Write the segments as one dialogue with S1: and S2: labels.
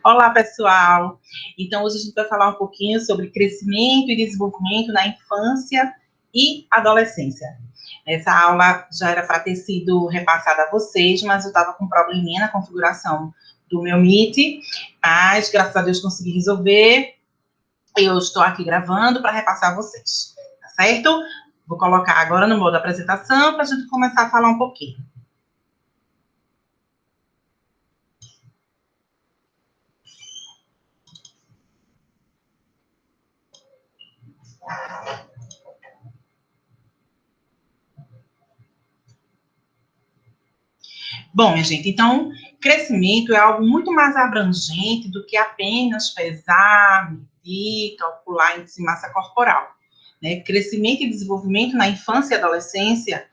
S1: Olá, pessoal! Então, hoje a gente vai falar um pouquinho sobre crescimento e desenvolvimento na infância e adolescência. Essa aula já era para ter sido repassada a vocês, mas eu estava com um probleminha na configuração do meu Meet, mas graças a Deus consegui resolver. Eu estou aqui gravando para repassar a vocês, tá certo? Vou colocar agora no modo apresentação para a gente começar a falar um pouquinho. Bom, minha gente, então, crescimento é algo muito mais abrangente do que apenas pesar, medir, calcular índice de massa corporal, né? Crescimento e desenvolvimento na infância e adolescência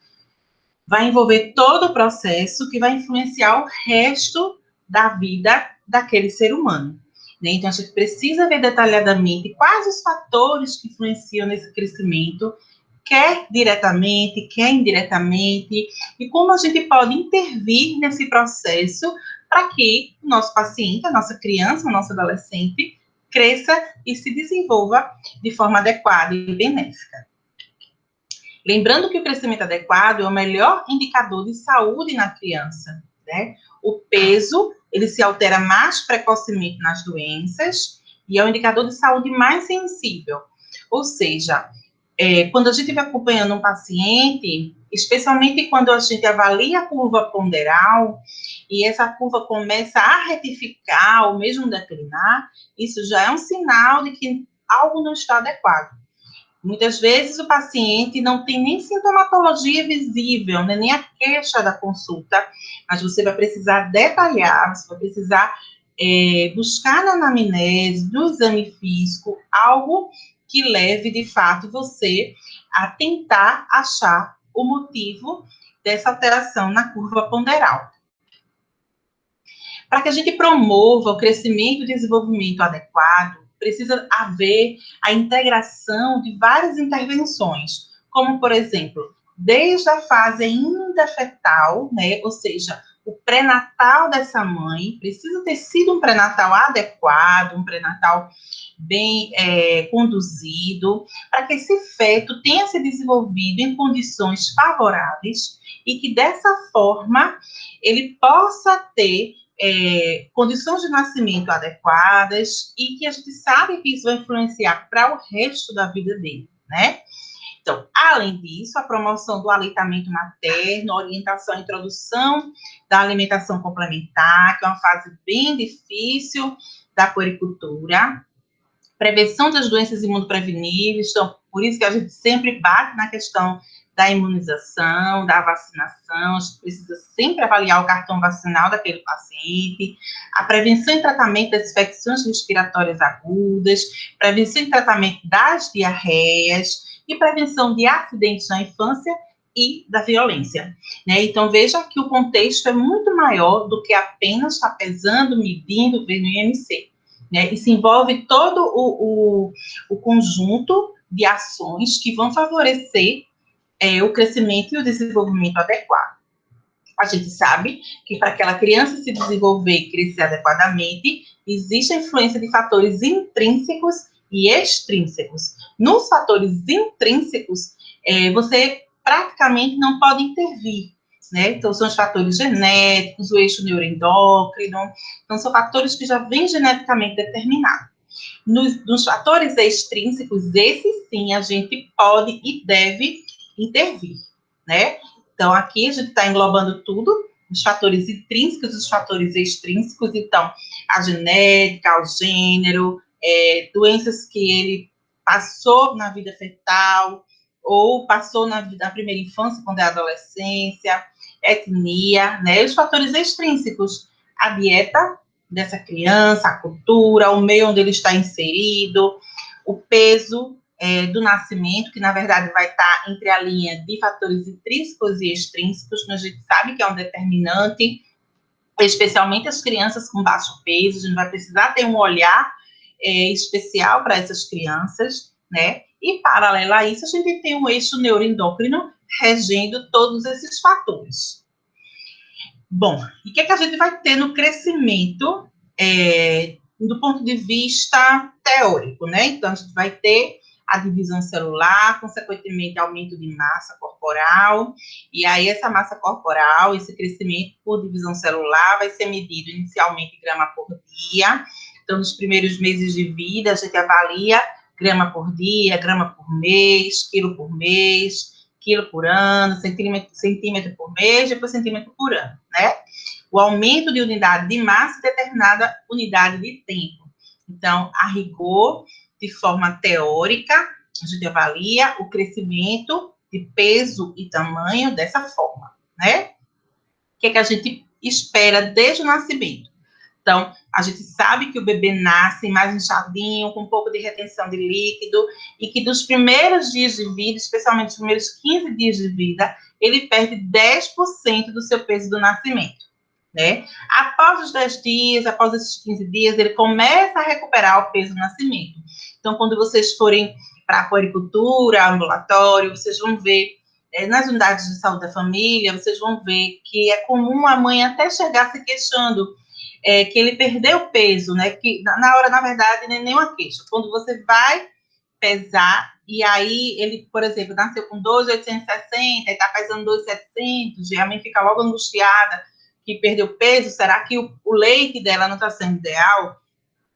S1: vai envolver todo o processo que vai influenciar o resto da vida daquele ser humano, né? Então, a gente precisa ver detalhadamente quais os fatores que influenciam nesse crescimento, quer diretamente, quer indiretamente, e como a gente pode intervir nesse processo para que o nosso paciente, a nossa criança, o nosso adolescente, cresça e se desenvolva de forma adequada e benéfica. Lembrando que o crescimento adequado é o melhor indicador de saúde na criança, né? O peso, ele se altera mais precocemente nas doenças e é o indicador de saúde mais sensível. Ou seja, quando a gente vai acompanhando um paciente, especialmente quando a gente avalia a curva ponderal, e essa curva começa a retificar ou mesmo declinar, isso já é um sinal de que algo não está adequado. Muitas vezes o paciente não tem nem sintomatologia visível, né, nem a queixa da consulta, mas você vai precisar detalhar, você vai precisar buscar na anamnese, do exame físico, algo que leve, de fato, você a tentar achar o motivo dessa alteração na curva ponderal. Para que a gente promova o crescimento e desenvolvimento adequado, precisa haver a integração de várias intervenções, como, por exemplo, desde a fase ainda fetal, né, ou seja, o pré-natal dessa mãe precisa ter sido um pré-natal adequado, um pré-natal bem conduzido, para que esse feto tenha se desenvolvido em condições favoráveis e que, dessa forma, ele possa ter condições de nascimento adequadas e que a gente sabe que isso vai influenciar para o resto da vida dele, né? Então, além disso, a promoção do aleitamento materno, orientação e introdução da alimentação complementar, que é uma fase bem difícil da puericultura, prevenção das doenças imunopreveníveis, então, por isso que a gente sempre bate na questão da imunização, da vacinação, a gente precisa sempre avaliar o cartão vacinal daquele paciente, a prevenção e tratamento das infecções respiratórias agudas, prevenção e tratamento das diarreias e prevenção de acidentes na infância e da violência, né? Então, veja que o contexto é muito maior do que apenas estar pesando, medindo, vendo o IMC, né? Isso envolve todo o conjunto de ações que vão favorecer o crescimento e o desenvolvimento adequado. A gente sabe que para aquela criança se desenvolver e crescer adequadamente, existe a influência de fatores intrínsecos e extrínsecos. Nos fatores intrínsecos, você praticamente não pode intervir, né? Então, são os fatores genéticos, o eixo neuroendócrino, então são fatores que já vêm geneticamente determinados. Nos fatores extrínsecos, esses sim a gente pode e deve intervir, né? Então, aqui a gente está englobando tudo, os fatores intrínsecos e os fatores extrínsecos, então, a genética, o gênero, doenças que ele passou na vida fetal, ou passou na primeira infância, quando é adolescência, etnia, né? Os fatores extrínsecos, a dieta dessa criança, a cultura, o meio onde ele está inserido, o peso do nascimento, que na verdade vai estar entre a linha de fatores intrínsecos e extrínsecos, mas a gente sabe que é um determinante, especialmente as crianças com baixo peso, a gente vai precisar ter um olhar especial para essas crianças, né? E, paralelo a isso, a gente tem um eixo neuroendócrino regendo todos esses fatores. Bom, e o que a gente vai ter no crescimento do ponto de vista teórico, né? Então, a gente vai ter a divisão celular, consequentemente, aumento de massa corporal, e aí essa massa corporal, esse crescimento por divisão celular vai ser medido inicialmente em grama por dia. Então, nos primeiros meses de vida, a gente avalia grama por dia, grama por mês, quilo por ano, centímetro por mês, depois centímetro por ano, né? O aumento de unidade de massa é determinada unidade de tempo. Então, a rigor, de forma teórica, a gente avalia o crescimento de peso e tamanho dessa forma, né? O que é que a gente espera desde o nascimento? Então, a gente sabe que o bebê nasce mais inchadinho, com um pouco de retenção de líquido, e que dos primeiros dias de vida, especialmente os primeiros 15 dias de vida, ele perde 10% do seu peso do nascimento, né? Após os 10 dias, após esses 15 dias, ele começa a recuperar o peso do nascimento. Então, quando vocês forem para a puericultura, ambulatório, vocês vão ver, nas unidades de saúde da família, vocês vão ver que é comum a mãe até chegar se queixando que ele perdeu peso, né? Que na hora, na verdade, nem nenhuma queixa. Quando você vai pesar, e aí ele, por exemplo, nasceu com 2.860 e está pesando 2.700, e a mãe fica logo angustiada que perdeu peso, será que o leite dela não está sendo ideal?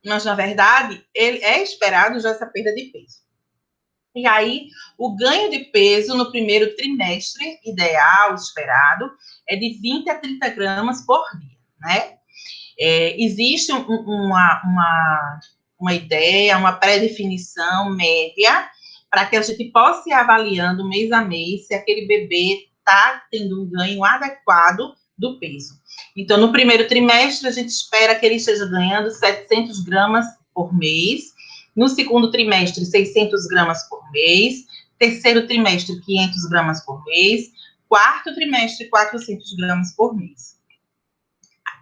S1: Mas, na verdade, ele é esperado já essa perda de peso. E aí, o ganho de peso no primeiro trimestre, ideal, esperado, é de 20 a 30 gramas por dia, né? Existe uma ideia, uma pré-definição média para que a gente possa ir avaliando mês a mês se aquele bebê está tendo um ganho adequado do peso. Então, no primeiro trimestre, a gente espera que ele esteja ganhando 700 gramas por mês. No segundo trimestre, 600 gramas por mês. Terceiro trimestre, 500 gramas por mês. Quarto trimestre, 400 gramas por mês.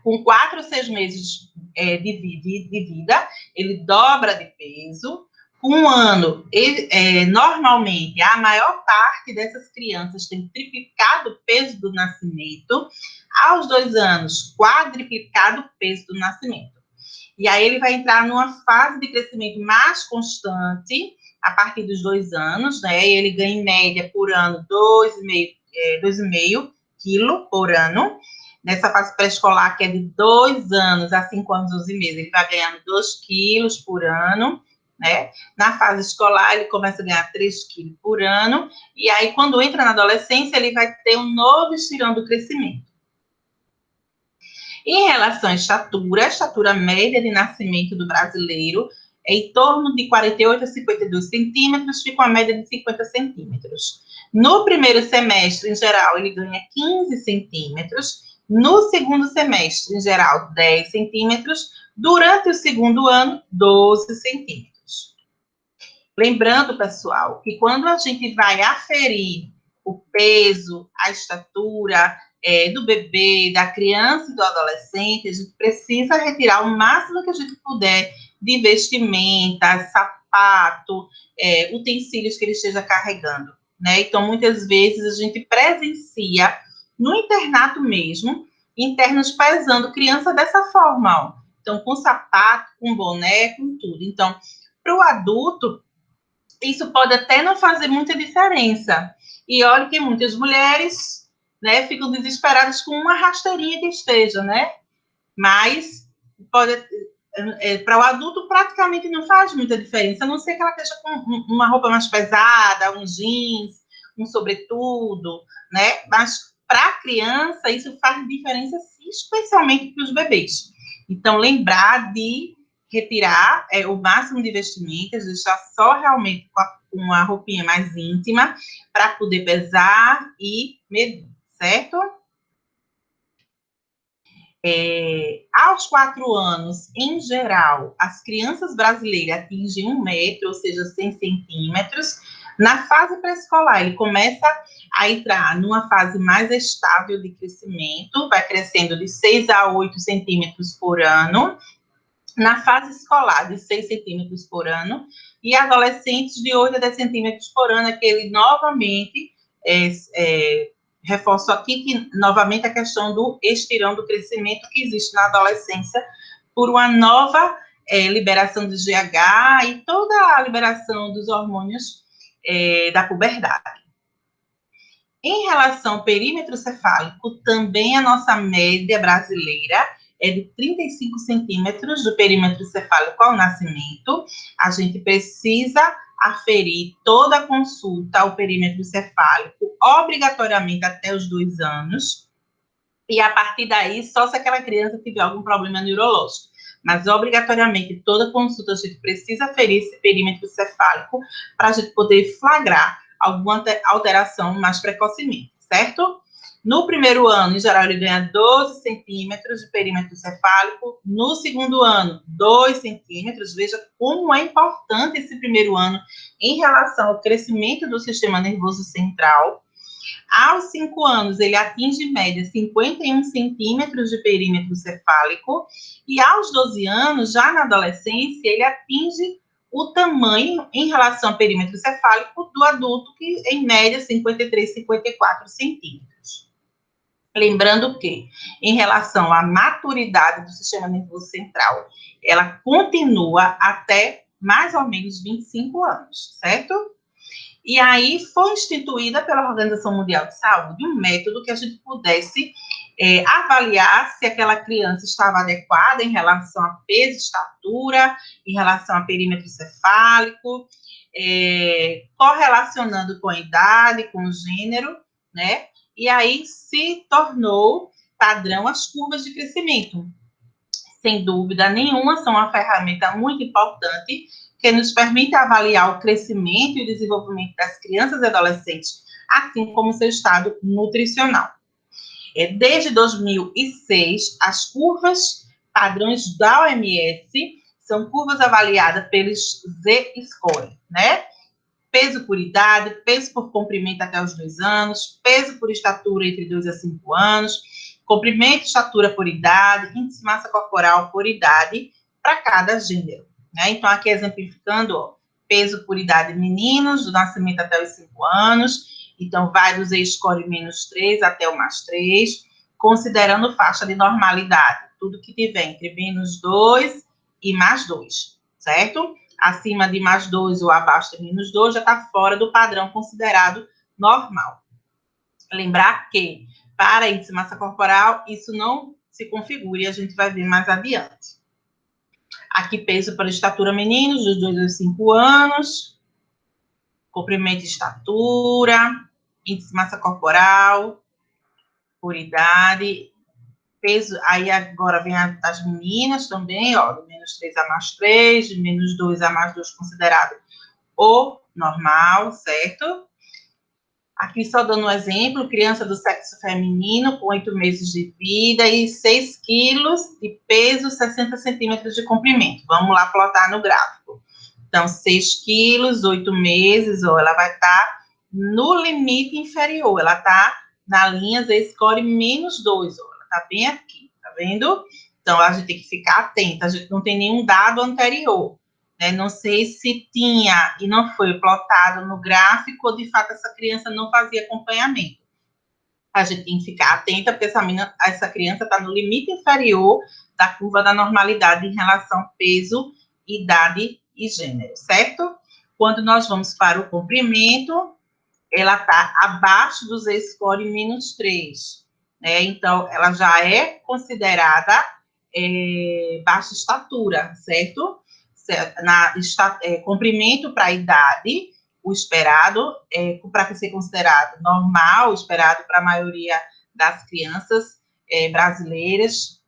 S1: Com 4 ou 6 meses de vida, ele dobra de peso. Com um ano, normalmente, a maior parte dessas crianças tem triplicado o peso do nascimento. Aos 2 anos, quadriplicado o peso do nascimento. E aí ele vai entrar numa fase de crescimento mais constante, a partir dos 2 anos, né? E ele ganha, em média, por ano, 2,5 quilo por ano. Nessa fase pré-escolar, que é de 2 anos a 5 anos e 11 meses, ele vai ganhando 2 quilos por ano, né? Na fase escolar, ele começa a ganhar 3 quilos por ano, e aí, quando entra na adolescência, ele vai ter um novo estirão do crescimento. Em relação à estatura, a estatura média de nascimento do brasileiro é em torno de 48 a 52 centímetros, fica uma média de 50 centímetros. No primeiro semestre, em geral, ele ganha 15 centímetros. No segundo semestre, em geral, 10 centímetros. Durante o segundo ano, 12 centímetros. Lembrando, pessoal, que quando a gente vai aferir o peso, a estatura do bebê, da criança e do adolescente, a gente precisa retirar o máximo que a gente puder de vestimenta, sapato, utensílios que ele esteja carregando, né? Então, muitas vezes, a gente presencia, no internato mesmo, internos pesando criança dessa forma, ó. Então, com sapato, com boné, com tudo. Então, para o adulto, isso pode até não fazer muita diferença. E olha que muitas mulheres, né, ficam desesperadas com uma rasteirinha que esteja, né? Mas para o adulto praticamente não faz muita diferença, a não ser que ela esteja com uma roupa mais pesada, um jeans, um sobretudo, né? Mas para a criança isso faz diferença, especialmente para os bebês. Então, lembrar de retirar o máximo de vestimentas, deixar só realmente com uma roupinha mais íntima para poder pesar e medir, certo? Aos 4 anos, em geral, as crianças brasileiras atingem 1 metro, ou seja, 100 centímetros. Na fase pré-escolar, ele começa a entrar numa fase mais estável de crescimento, vai crescendo de 6 a 8 centímetros por ano. Na fase escolar, de 6 centímetros por ano, e adolescentes de 8 a 10 centímetros por ano, que ele novamente, reforço aqui que, novamente, a questão do estirão do crescimento que existe na adolescência por uma nova liberação de GH e toda a liberação dos hormônios da puberdade. Em relação ao perímetro cefálico, também a nossa média brasileira é de 35 centímetros do perímetro cefálico ao nascimento. A gente precisa aferir toda a consulta ao perímetro cefálico, obrigatoriamente até os 2 anos, e a partir daí, só se aquela criança tiver algum problema neurológico. Mas, obrigatoriamente, toda consulta a gente precisa aferir esse perímetro cefálico para a gente poder flagrar alguma alteração mais precocemente, certo? No primeiro ano, em geral, ele ganha 12 centímetros de perímetro cefálico. No segundo ano, 2 centímetros. Veja como é importante esse primeiro ano em relação ao crescimento do sistema nervoso central. Aos 5 anos, ele atinge, em média, 51 centímetros de perímetro cefálico. E aos 12 anos, já na adolescência, ele atinge o tamanho em relação ao perímetro cefálico do adulto, que, em média, 53, 54 centímetros. Lembrando que, em relação à maturidade do sistema nervoso central, ela continua até mais ou menos 25 anos, certo? E aí foi instituída pela Organização Mundial de Saúde um método que a gente pudesse avaliar se aquela criança estava adequada em relação a peso, estatura, em relação a perímetro cefálico, correlacionando com a idade, com o gênero, né? E aí se tornou padrão as curvas de crescimento. Sem dúvida nenhuma, são uma ferramenta muito importante que nos permite avaliar o crescimento e o desenvolvimento das crianças e adolescentes, assim como seu estado nutricional. Desde 2006, as curvas padrões da OMS são curvas avaliadas pelos Z-Score, né? Peso por idade, peso por comprimento até os 2 anos, peso por estatura entre 2 a 5 anos, comprimento e estatura por idade, índice de massa corporal por idade para cada gênero. Né? Então, aqui exemplificando, ó, peso por idade meninos, do nascimento até os 5 anos, então vai do Z-score -3 até o +3, considerando faixa de normalidade, tudo que tiver entre -2 e +2, certo? Acima de +2 ou abaixo de -2 já está fora do padrão considerado normal. Lembrar que, para índice de massa corporal, isso não se configura e a gente vai ver mais adiante. Aqui, peso para estatura meninos, dos 2 aos 5 anos, comprimento e estatura, índice de massa corporal, por idade, peso, aí agora vem as meninas também, ó, do -3 a +3, de -2 a +2 considerado o normal, certo? Aqui só dando um exemplo, criança do sexo feminino com 8 meses de vida e 6 quilos de peso, 60 centímetros de comprimento. Vamos lá plotar no gráfico. Então, 6 quilos, 8 meses, ó, ela vai estar no limite inferior, ela está na linha Z-score -2, ó, ela está bem aqui, tá vendo? Então, a gente tem que ficar atenta, a gente não tem nenhum dado anterior. Não sei se tinha e não foi plotado no gráfico, ou de fato essa criança não fazia acompanhamento. A gente tem que ficar atenta, porque essa criança está no limite inferior da curva da normalidade em relação ao peso, idade e gênero, certo? Quando nós vamos para o comprimento, ela está abaixo do Z-score -3, né? Então, ela já é considerada baixa estatura, certo? Comprimento para a idade, o esperado, para ser considerado normal, esperado para a maioria das crianças brasileiras,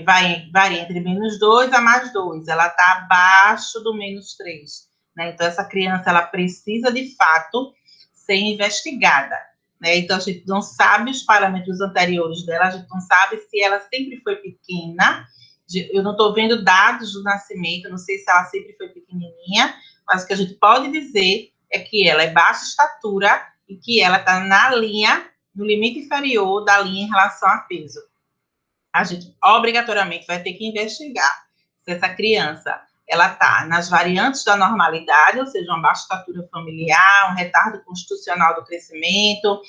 S1: varia entre -2 a +2, ela está abaixo do -3, né? Então, essa criança, ela precisa, de fato, ser investigada, né? Então, a gente não sabe os parâmetros anteriores dela, a gente não sabe se ela sempre foi pequena. Eu não estou vendo dados do nascimento, não sei se ela sempre foi pequenininha, mas o que a gente pode dizer é que ela é baixa estatura e que ela está na linha, no limite inferior da linha em relação a peso. A gente obrigatoriamente vai ter que investigar se essa criança ela está nas variantes da normalidade, ou seja, uma baixa estatura familiar, um retardo constitucional do crescimento,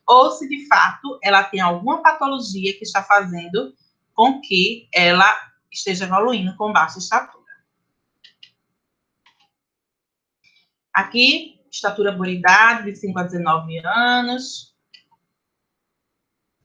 S1: ou se de fato ela tem alguma patologia que está fazendo com que ela esteja evoluindo com baixa estatura. Aqui, estatura por idade, de 5 a 19 anos.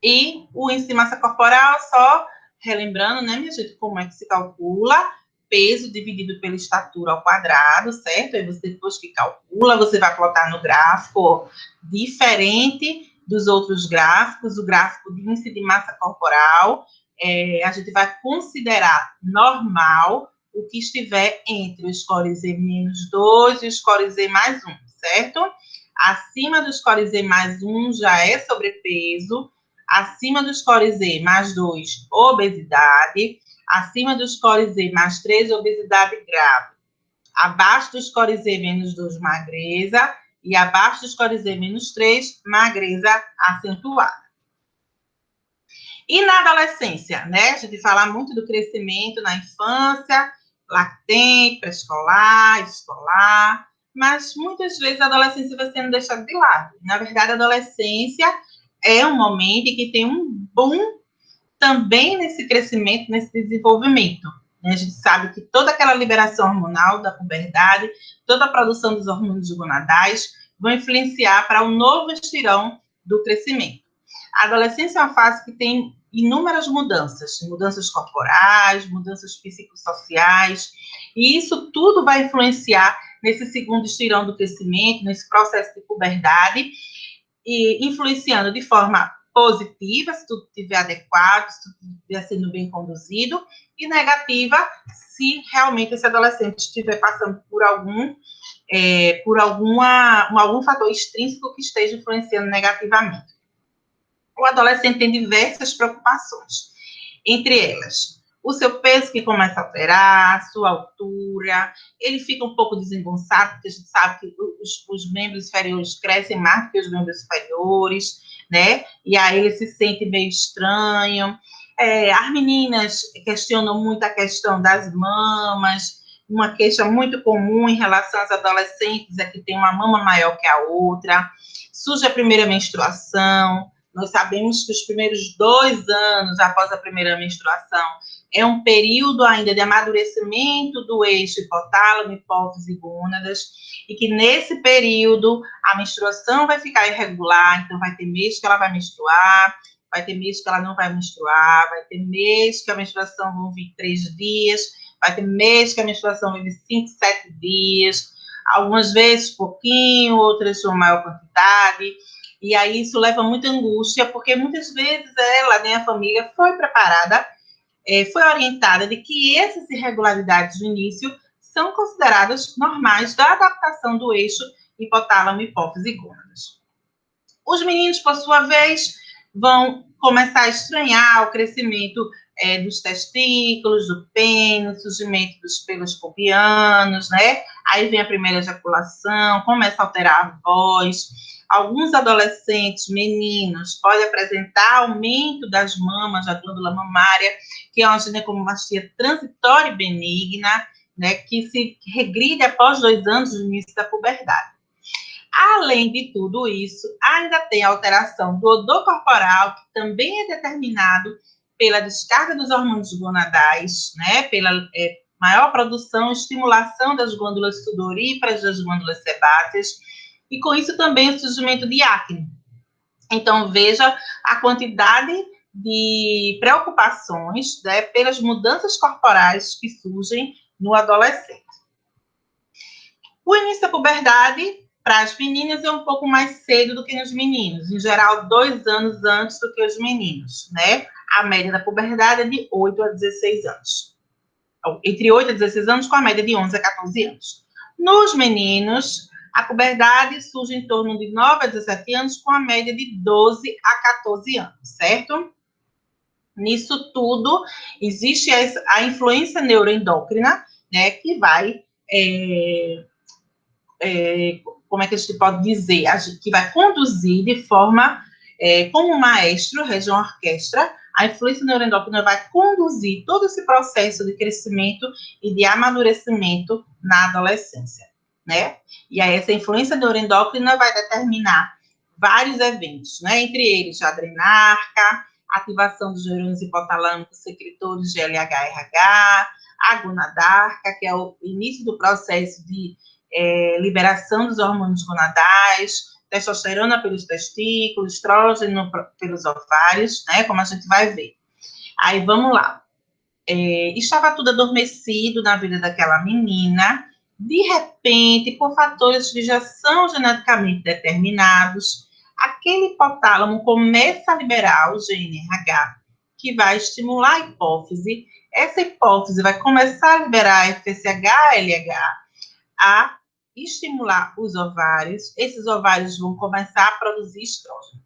S1: E o índice de massa corporal, só relembrando, né, minha gente, como é que se calcula? Peso dividido pela estatura ao quadrado, certo? Aí você, depois que calcula, você vai plotar no gráfico diferente dos outros gráficos, o gráfico de índice de massa corporal. A gente vai considerar normal o que estiver entre o score Z-2 e o score Z mais 1, certo? Acima do score Z mais 1 já é sobrepeso, acima do score Z mais 2, obesidade, acima do score Z mais 3, obesidade grave, abaixo do score Z menos 2, magreza, e abaixo do score Z menos 3, magreza acentuada. E na adolescência, né? A gente fala muito do crescimento na infância, lactente, pré-escolar, escolar, mas muitas vezes a adolescência vai sendo deixada de lado. Na verdade, a adolescência é um momento em que tem um boom também nesse crescimento, nesse desenvolvimento. A gente sabe que toda aquela liberação hormonal da puberdade, toda a produção dos hormônios gonadais vão influenciar para um novo estirão do crescimento. A adolescência é uma fase que tem inúmeras mudanças, mudanças corporais, mudanças psicossociais, e isso tudo vai influenciar nesse segundo estirão do crescimento, nesse processo de puberdade, e influenciando de forma positiva, se tudo estiver adequado, se tudo estiver sendo bem conduzido, e negativa, se realmente esse adolescente estiver passando por algum fator extrínseco que esteja influenciando negativamente. O adolescente tem diversas preocupações, entre elas, o seu peso que começa a alterar, sua altura, ele fica um pouco desengonçado, porque a gente sabe que os membros inferiores crescem mais do que os membros superiores, né? E aí ele se sente meio estranho. As meninas questionam muito a questão das mamas, uma queixa muito comum em relação às adolescentes é que tem uma mama maior que a outra, surge a primeira menstruação. Nós sabemos que os primeiros 2 anos após a primeira menstruação é um período ainda de amadurecimento do eixo hipotálamo, hipófise e gônadas, e que nesse período a menstruação vai ficar irregular, então vai ter mês que ela vai menstruar, vai ter mês que ela não vai menstruar, vai ter mês que a menstruação vão vir 3 dias, vai ter mês que a menstruação vai vir 5, 7 dias, algumas vezes pouquinho, outras uma maior quantidade. E aí isso leva muita angústia, porque muitas vezes ela, nem a família, foi preparada, foi orientada de que essas irregularidades do início são consideradas normais da adaptação do eixo hipotálamo, hipófise e gônadas. Os meninos, por sua vez, vão começar a estranhar o crescimento dos testículos, do pênis, surgimento dos pelos pubianos, né? Aí vem a primeira ejaculação, começa a alterar a voz. Alguns adolescentes, meninos, podem apresentar aumento das mamas, da glândula mamária, que é uma ginecomastia transitória e benigna, né, que se regride após 2 anos do início da puberdade. Além de tudo isso, ainda tem a alteração do odor corporal, que também é determinado pela descarga dos hormônios gonadais, né, pela maior produção e estimulação das glândulas sudoríparas, das glândulas sebáceas, e com isso também o surgimento de acne. Então, veja a quantidade de preocupações, né, pelas mudanças corporais que surgem no adolescente. O início da puberdade, para as meninas, é um pouco mais cedo do que nos meninos, em geral, 2 anos antes do que os meninos, né? A média da puberdade é de 8 a 16 anos. Entre 8 a 16 anos, com a média de 11 a 14 anos. Nos meninos, a puberdade surge em torno de 9 a 17 anos, com a média de 12 a 14 anos, certo? Nisso tudo, existe a influência neuroendócrina, né, que vai, como é que a gente pode dizer, que vai conduzir de forma, como maestro, região orquestra, a influência neuroendócrina vai conduzir todo esse processo de crescimento e de amadurecimento na adolescência, né? E aí essa influência neuroendócrina vai determinar vários eventos, né? Entre eles a adrenarca, ativação dos neurônios hipotalâmicos secretores de LH-RH, a gonadarca, que é o início do processo de liberação dos hormônios gonadais, testosterona pelos testículos, estrógeno pelos ovários, né, como a gente vai ver. Aí, vamos lá. Estava tudo adormecido na vida daquela menina, de repente, por fatores que já são geneticamente determinados, aquele hipotálamo começa a liberar o GNRH, que vai estimular a hipófise. Essa hipófise vai começar a liberar FSH, LH, a estimular os ovários. Esses ovários vão começar a produzir estrógeno.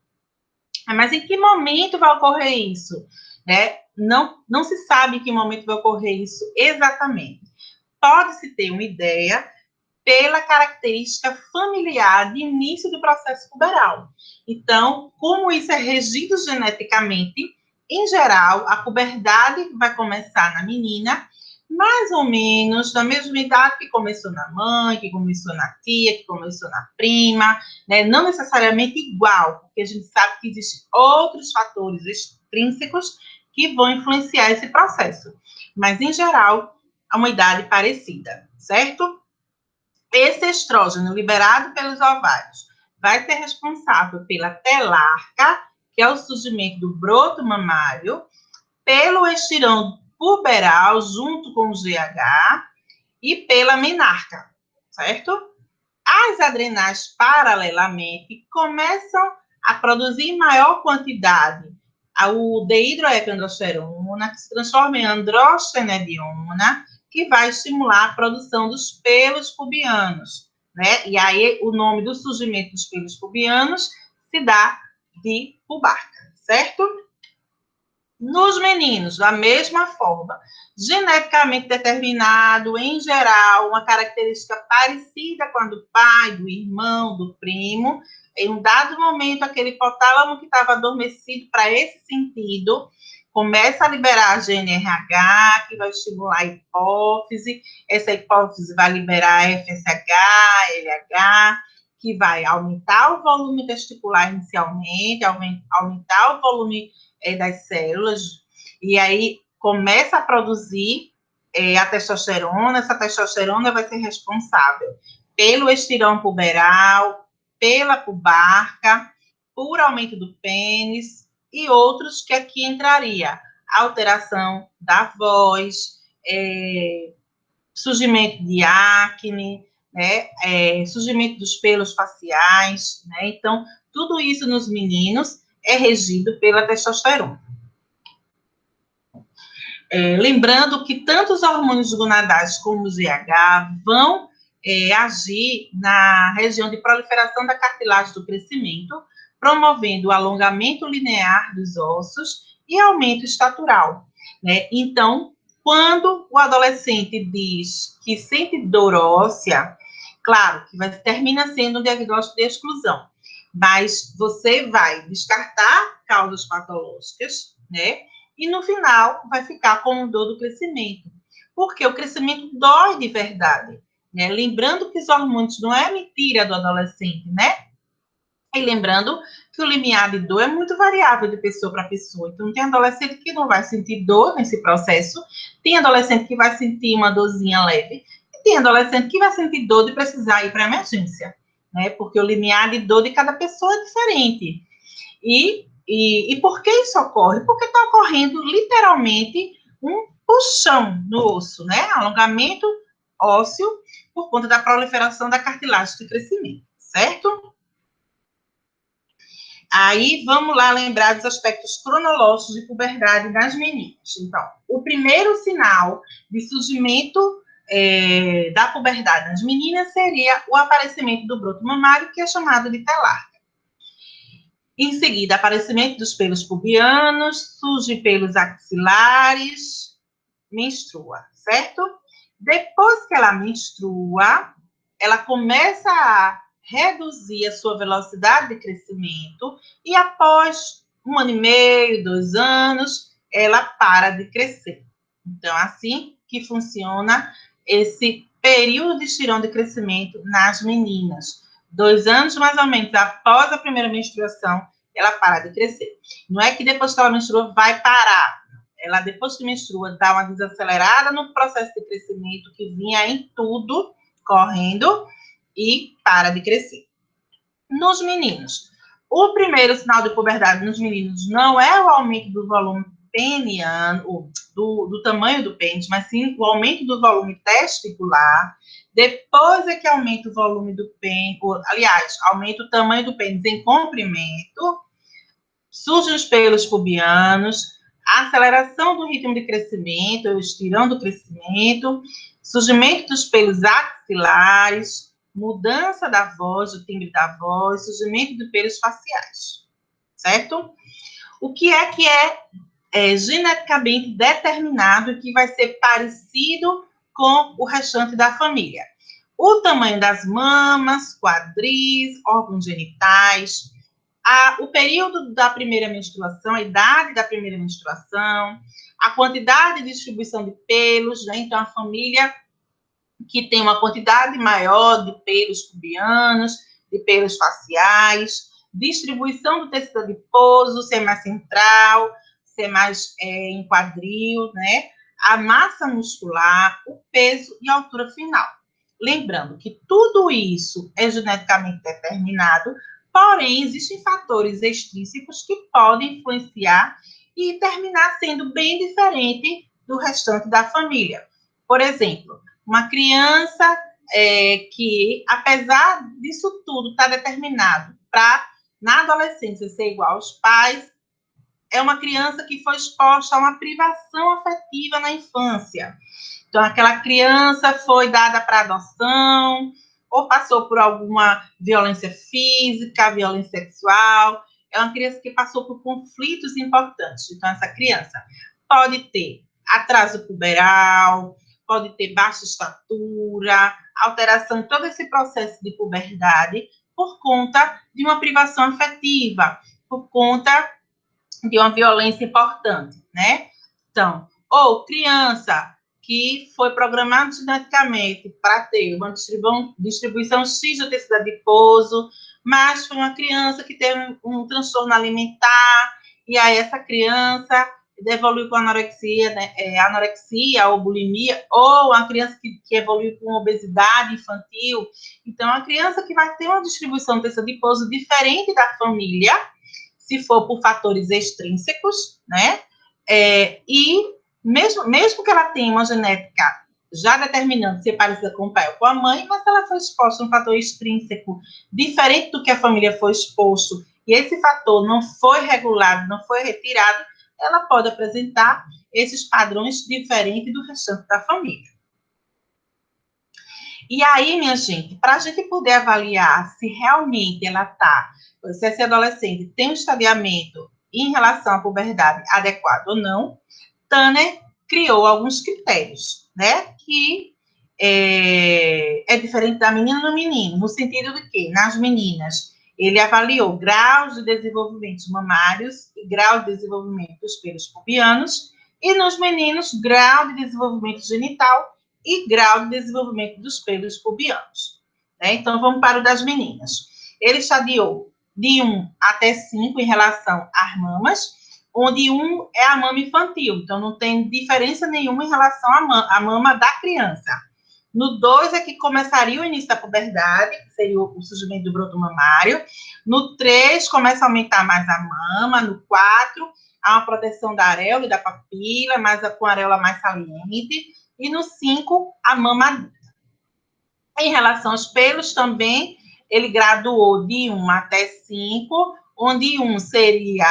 S1: Mas em que momento vai ocorrer isso? Né? Não se sabe em que momento vai ocorrer isso exatamente. Pode-se ter uma ideia pela característica familiar de início do processo puberal. Então, como isso é regido geneticamente, em geral, a puberdade vai começar na menina, mais ou menos da mesma idade que começou na mãe, que começou na tia, que começou na prima, né? Não necessariamente igual, porque a gente sabe que existem outros fatores extrínsecos que vão influenciar esse processo. Mas, em geral, é uma idade parecida, certo? Esse estrógeno liberado pelos ovários vai ser responsável pela telarca, que é o surgimento do broto mamário, pelo estirão puberal junto com o GH e pela menarca, certo? As adrenais, paralelamente, começam a produzir em maior quantidade o dehidroepiandrosterona, que se transforma em androstenediona, que vai estimular a produção dos pelos pubianos, né? E aí o nome do surgimento dos pelos pubianos se dá de pubarca, certo? Nos meninos, da mesma forma, geneticamente determinado, em geral, uma característica parecida com a do pai, do irmão, do primo. Em um dado momento, aquele hipotálamo que estava adormecido para esse sentido, começa a liberar a GNRH, que vai estimular a hipófise. Essa hipófise vai liberar FSH, LH, que vai aumentar o volume testicular inicialmente, aumentar o volume das células, e aí começa a produzir a testosterona. Essa testosterona vai ser responsável pelo estirão puberal, pela pubarca, por aumento do pênis, e outros que aqui entraria alteração da voz, surgimento de acne, né, surgimento dos pelos faciais, né? Então, tudo isso nos meninos é regido pela testosterona. Lembrando que tanto os hormônios gonadais como o GH vão agir na região de proliferação da cartilagem do crescimento, promovendo o alongamento linear dos ossos e aumento estatural, né? Então, quando o adolescente diz que sente dor óssea, claro que termina sendo um diagnóstico de exclusão, mas você vai descartar causas patológicas, né? E no final vai ficar com dor do crescimento, porque o crescimento dói de verdade, né? Lembrando que os hormônios não é mentira do adolescente, né? E lembrando que o limiar de dor é muito variável de pessoa para pessoa. Então, tem adolescente que não vai sentir dor nesse processo, tem adolescente que vai sentir uma dorzinha leve, e tem adolescente que vai sentir dor de precisar ir para emergência, né? Porque o limiar de dor de cada pessoa é diferente. E por que isso ocorre? Porque está ocorrendo literalmente um puxão no osso, né? Alongamento ósseo por conta da proliferação da cartilagem de crescimento, certo? Aí, vamos lá lembrar dos aspectos cronológicos de puberdade nas meninas. Então, o primeiro sinal de surgimento da puberdade nas meninas seria o aparecimento do broto mamário, que é chamado de telarca. Em seguida, aparecimento dos pelos pubianos, surge pelos axilares, menstrua, certo? Depois que ela menstrua, ela começa a reduzir a sua velocidade de crescimento e após 1 ano e meio, 2 anos, ela para de crescer. Então, assim que funciona esse período de estirão de crescimento nas meninas. 2 anos, mais ou menos, após a primeira menstruação, ela para de crescer. Não é que depois que ela menstrua vai parar. Ela, depois que menstrua, dá uma desacelerada no processo de crescimento que vinha em tudo, correndo, e para de crescer. Nos meninos, o primeiro sinal de puberdade nos meninos não é o aumento do volume peniano, do tamanho do pênis, mas sim o aumento do volume testicular. Depois é que aumenta o volume do pênis, aliás, aumenta o tamanho do pênis em comprimento, surgem os pelos pubianos, a aceleração do ritmo de crescimento, o estirão do crescimento, surgimento dos pelos axilares, mudança da voz, do timbre da voz, surgimento de pelos faciais, certo? O que é geneticamente determinado e que vai ser parecido com o restante da família? O tamanho das mamas, quadris, órgãos genitais, o período da primeira menstruação, a idade da primeira menstruação, a quantidade de distribuição de pelos, né? Então, a família que tem uma quantidade maior de pelos pubianos, de pelos faciais, distribuição do tecido adiposo, ser mais central, ser mais em quadril, né? A massa muscular, o peso e a altura final. Lembrando que tudo isso é geneticamente determinado, porém, existem fatores extrínsecos que podem influenciar e terminar sendo bem diferente do restante da família. Por exemplo, uma criança que, apesar disso tudo estar determinado para, na adolescência, ser igual aos pais, é uma criança que foi exposta a uma privação afetiva na infância. Então, aquela criança foi dada para adoção, ou passou por alguma violência física, violência sexual. É uma criança que passou por conflitos importantes. Então, essa criança pode ter atraso puberal, pode ter baixa estatura, alteração em todo esse processo de puberdade por conta de uma privação afetiva, por conta de uma violência importante, né? Então, ou criança que foi programada geneticamente para ter uma distribuição X do tecido adiposo, mas foi uma criança que teve um transtorno alimentar, e aí essa criança evoluiu com anorexia, né, anorexia ou bulimia, ou uma criança que evoluiu com obesidade infantil. Então, a criança que vai ter uma distribuição do tecido adiposo diferente da família, se for por fatores extrínsecos, né? E mesmo que ela tenha uma genética já determinando ser parecida com o pai ou com a mãe, mas ela foi exposta a um fator extrínseco diferente do que a família foi exposto, e esse fator não foi regulado, não foi retirado, ela pode apresentar esses padrões diferentes do restante da família. E aí, minha gente, para a gente poder avaliar se realmente ela está, se esse adolescente tem um estadiamento em relação à puberdade adequado ou não, Tanner criou alguns critérios, né, que é diferente da menina e do menino, no sentido de que, nas meninas, ele avaliou graus de desenvolvimento mamários e grau de desenvolvimento dos pelos pubianos, e nos meninos, grau de desenvolvimento genital e grau de desenvolvimento dos pelos pubianos. Né? Então, vamos para o das meninas. Ele estadiou de 1 até 5 em relação às mamas, onde 1 é a mama infantil, então não tem diferença nenhuma em relação à mama da criança. No 2 é que começaria o início da puberdade, que seria o surgimento do broto mamário. No 3 começa a aumentar mais a mama. No 4 há uma proteção da areola e da papila, mas com a areola mais saliente. E no 5, a mama adulta. Em relação aos pelos, também ele graduou de 1 até 5, onde 1 seria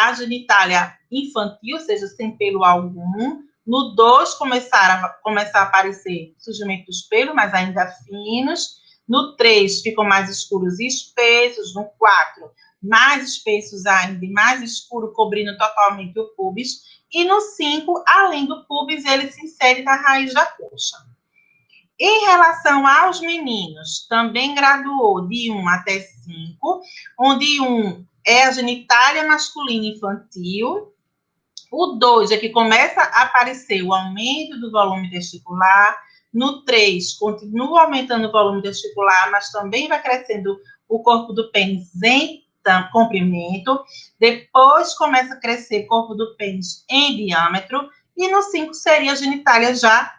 S1: a genitália infantil, ou seja, sem pelo algum. No 2, começar a aparecer surgimento dos pelos, mas ainda finos. No 3, ficam mais escuros e espessos. No 4, mais espessos ainda e mais escuro, cobrindo totalmente o púbis. E no 5, além do púbis, ele se insere na raiz da coxa. Em relação aos meninos, também graduou de 1 até 5, onde 1 é a genitália masculina infantil. O 2 é que começa a aparecer o aumento do volume testicular. No 3, continua aumentando o volume testicular, mas também vai crescendo o corpo do pênis em comprimento, depois começa a crescer corpo do pênis em diâmetro, e no 5 seria a genitália já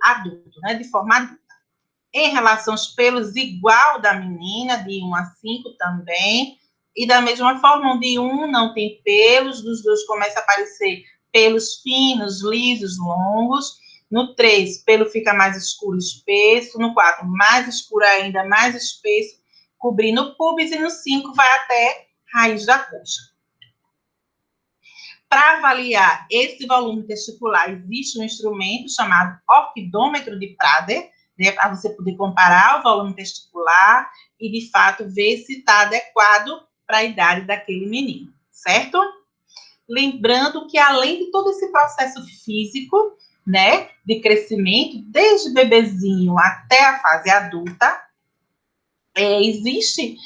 S1: adulto, né, de forma adulta. Em relação aos pelos, igual da menina, de 1 a 5 também, e da mesma forma, de 1 não tem pelos, dos 2 começa a aparecer pelos finos, lisos, longos. No 3, pelo fica mais escuro, espesso. No 4, mais escuro ainda, mais espesso, cobrindo o pubis. E no 5, vai até raiz da coxa. Para avaliar esse volume testicular, existe um instrumento chamado orquidômetro de Prader, né, para você poder comparar o volume testicular e, de fato, ver se está adequado para a idade daquele menino, certo? Lembrando que, além de todo esse processo físico, né, de crescimento, desde bebezinho até a fase adulta, existe,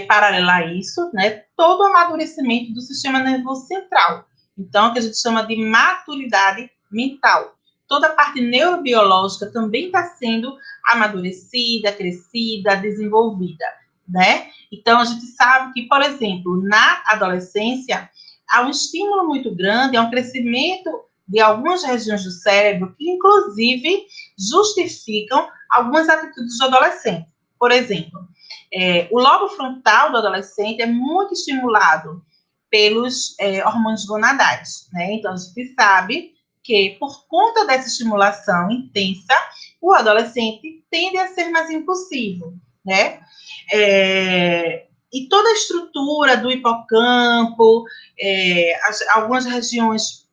S1: paralelo a isso, né, todo o amadurecimento do sistema nervoso central. Então, que a gente chama de maturidade mental. Toda a parte neurobiológica também está sendo amadurecida, crescida, desenvolvida, né? Então, a gente sabe que, por exemplo, na adolescência, há um estímulo muito grande, há um crescimento de algumas regiões do cérebro que, inclusive, justificam algumas atitudes do adolescente. Por exemplo, o lobo frontal do adolescente é muito estimulado pelos hormônios gonadais, né? Então, a gente sabe que, por conta dessa estimulação intensa, o adolescente tende a ser mais impulsivo, né? E toda a estrutura do hipocampo, algumas regiões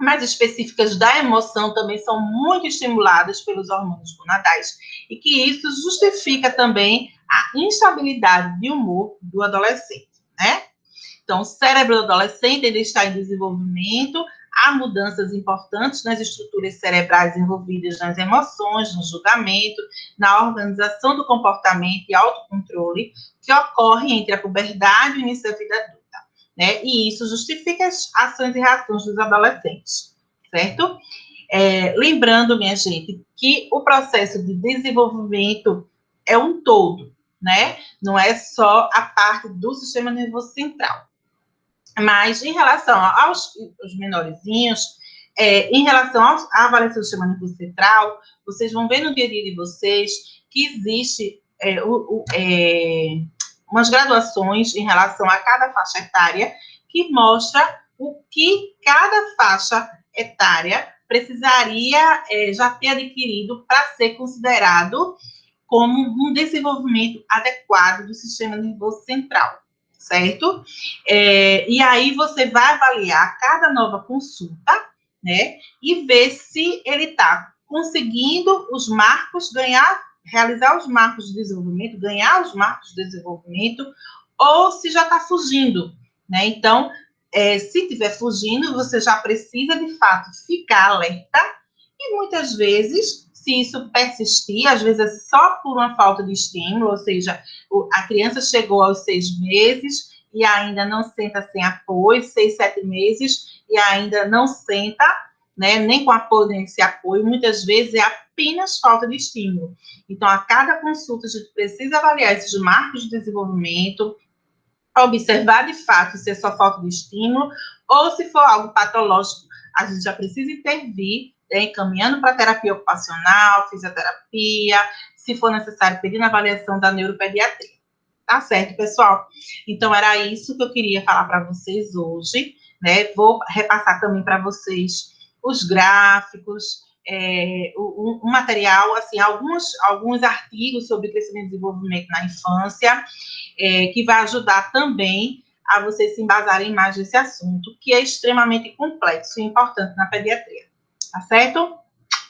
S1: mais específicas da emoção também são muito estimuladas pelos hormônios gonadais, e que isso justifica também a instabilidade de humor do adolescente, né? Então, o cérebro do adolescente ele está em desenvolvimento, há mudanças importantes nas estruturas cerebrais envolvidas nas emoções, no julgamento, na organização do comportamento e autocontrole, que ocorre entre a puberdade e o início da vida adulta, né? E isso justifica as ações e reações dos adolescentes, certo? Lembrando, minha gente, que o processo de desenvolvimento é um todo, né? Não é só a parte do sistema nervoso central. Mas, em relação aos menorzinhos, em relação à avaliação do sistema nervoso central, vocês vão ver no dia a dia de vocês que existe umas graduações em relação a cada faixa etária que mostra o que cada faixa etária precisaria já ter adquirido para ser considerado como um desenvolvimento adequado do sistema nervoso central, certo? E aí você vai avaliar cada nova consulta, né? E ver se ele está conseguindo os marcos, realizar os marcos de desenvolvimento, ganhar os marcos de desenvolvimento, ou se já está fugindo, né? Então, se estiver fugindo, você já precisa, de fato, ficar alerta, e muitas vezes, se isso persistir, às vezes é só por uma falta de estímulo, ou seja, a criança chegou aos 6 meses e ainda não senta sem apoio, 6, 7 meses e ainda não senta, né, nem com apoio nem sem apoio, muitas vezes é apenas falta de estímulo. Então, a cada consulta, a gente precisa avaliar esses marcos de desenvolvimento, observar de fato se é só falta de estímulo, ou se for algo patológico, a gente já precisa intervir, encaminhando para terapia ocupacional, fisioterapia, se for necessário, pedindo avaliação da neuropediatria. Tá certo, pessoal? Então, era isso que eu queria falar para vocês hoje, né? Vou repassar também para vocês os gráficos, um material, assim, alguns artigos sobre crescimento e desenvolvimento na infância, que vai ajudar também a vocês se embasarem mais nesse assunto, que é extremamente complexo e importante na pediatria. Tá certo?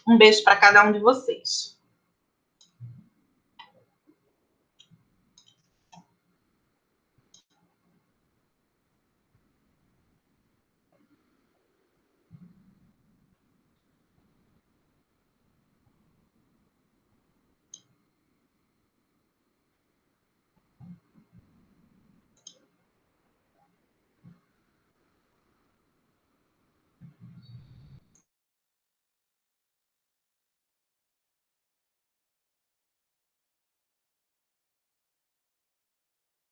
S1: Um beijo para cada um de vocês.